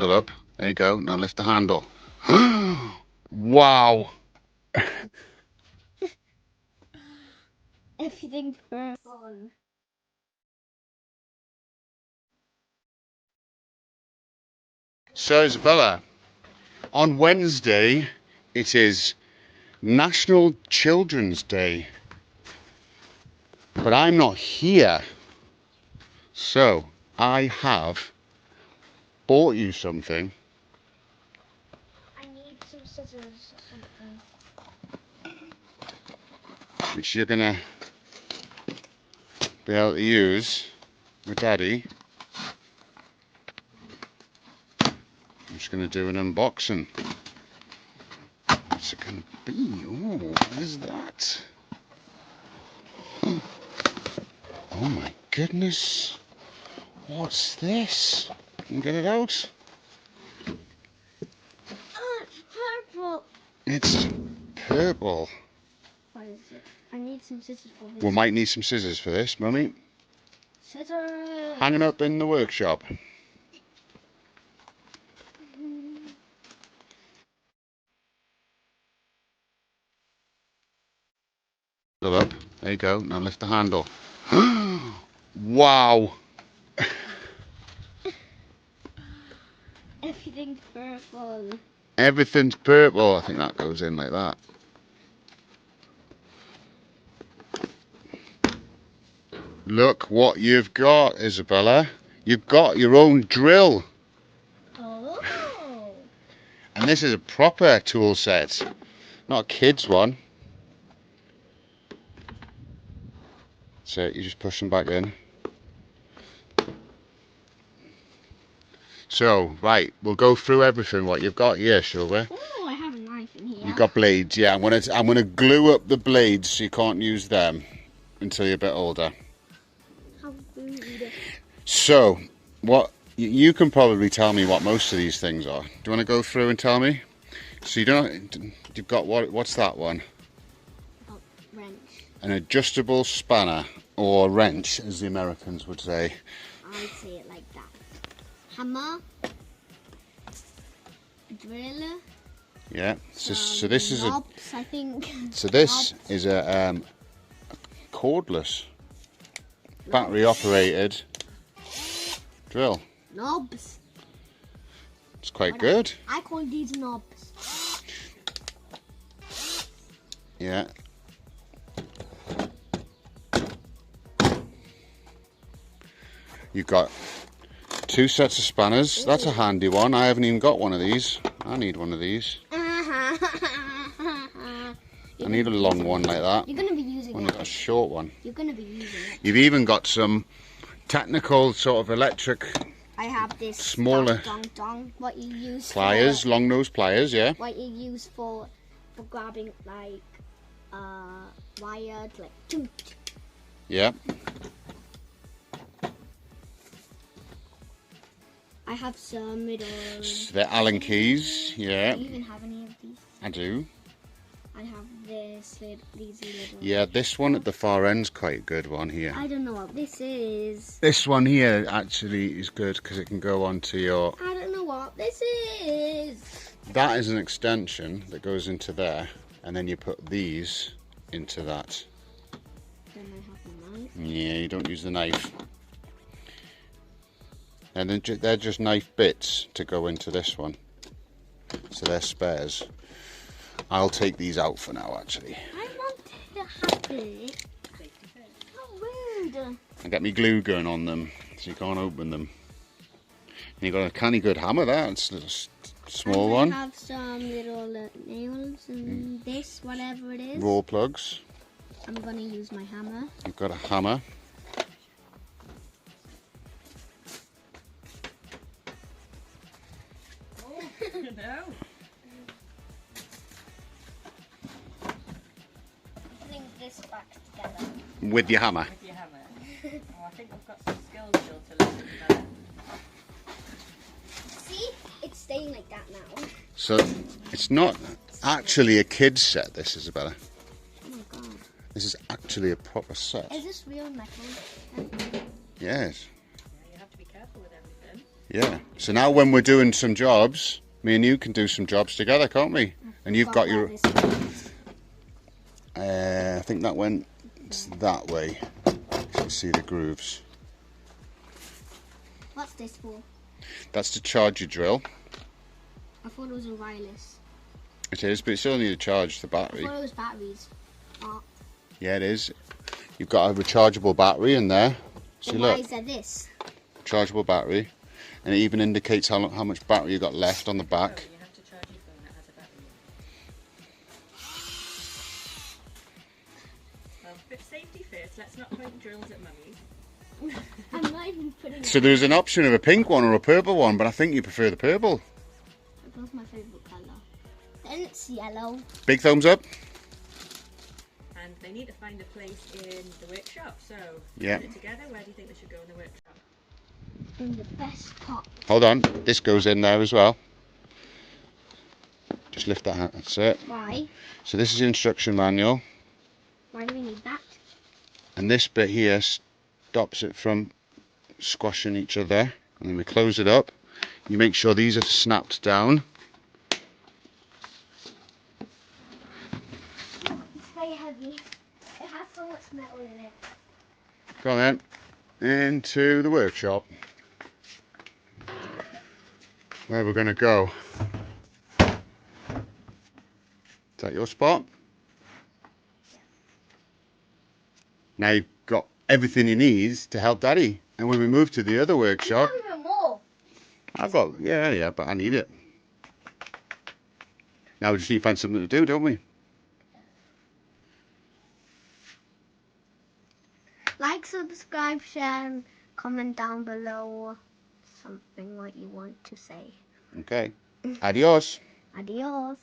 Fill up. There you go. Now lift the handle. Wow. Everything for fun. So Isabella, on Wednesday it is National Children's Day, but I'm not here. So I have bought you something. I need some scissors or something. Which you're gonna be able to use with Daddy. I'm just gonna do an unboxing. What's it gonna be? Oh, what is that? Oh my goodness. What's this? Can you get it out? Oh, it's purple. It's purple. What is it? I need some scissors for this. We might need some scissors for this, Mummy. Scissors. Hanging up in the workshop. Fill up. There you go. Now lift the handle. Wow. Everything's purple. Everything's purple. I think that goes in like that. Look what you've got, Isabella. You've got your own drill. Oh. And this is a proper tool set. Not a kid's one. So you just push them back in. So, right, we'll go through everything what you've got here, shall we? Oh, I have a knife in here. You've got blades, yeah. I'm gonna glue up the blades so you can't use them until you're a bit older. How rude. So, what you can probably tell me what most of these things are. Do you want to go through and tell me? So you've got what's that one? Oh, wrench. An adjustable spanner, or wrench, as the Americans would say. I'd say it like that. Hammer. Drill. Yeah. So this is knobs, I think. So this is a cordless, battery operated drill. Knobs. It's quite good. I call these knobs. Yeah. You've got 2 sets of spanners. That's a handy one. I haven't even got one of these. I need one of these. I need a long one like that. You're going to be using it. A short one. You're going to be using it. You've even got some technical sort of electric. I have this smaller dong, what you use pliers, for, long nose pliers, yeah. What you use for grabbing like wired like. Yeah. I have some little. The Allen keys, yeah. Do you even have any of these? I do. I have these little. Yeah, this one at the far end's quite a good one here. I don't know what this is. This one here actually is good because it can go onto your. I don't know what this is. That is an extension that goes into there, and then you put these into that. Then I have a knife. Yeah, you don't use the knife. And then they're just knife bits to go into this one. So they're spares. I'll take these out for now, actually. I want to have it. How rude. And get me glue gun on them so you can't open them. And you've got a canny good hammer there. It's a small one. I have some little nails and this, whatever it is. Raw plugs. I'm going to use my hammer. You've got a hammer. No. Bring this back together. With your hammer. With your hammer. Oh, I think we've got some skills still to learn there. See? It's staying like that now. So it's not actually a kid's set, this, Isabella. Oh my god. This is actually a proper set. Is this real metal? Yes. Yeah, you have to be careful with everything. Yeah. So now when we're doing some jobs, me and you can do some jobs together, can't we? And you've got your... I think that went that way. You can see the grooves. What's this for? That's to charge your drill. I thought it was a wireless. It is, but you still need to charge the I battery. thought it was batteries. Oh. Yeah, it is. You've got a rechargeable battery in there. See, Then why look, is there this? rechargeable battery, and it even indicates how much battery you've got left on the back. Oh, you have to charge your phone that has a battery. Well, but safety first. Let's not point drills at mummy. I'm not even putting So it. there's an option of a pink one or a purple one, but I think you prefer the purple. Purple's my favourite colour. Then it's yellow. Big thumbs up. And they need to find a place in the workshop. So, Yeah. put it together. Where do you think they should go in the workshop? In the best pot. Hold on, this goes in there as well. Just lift that out, that's it. Why? So this is the instruction manual, Why do we need that? and this bit here stops it from squashing each other. And then we close it up. You make sure these are snapped down. It's very heavy. It has so much metal in it. Go on then, into the workshop. Where we're going to go. Is that your spot? Now you've got everything you need to help Daddy. And when we move to the other workshop, I have even more. I've got, yeah, but I need it. Now we just need to find something to do, don't we? Like, subscribe, share, and comment down below something what you want to say. Okay. Adios. Adios.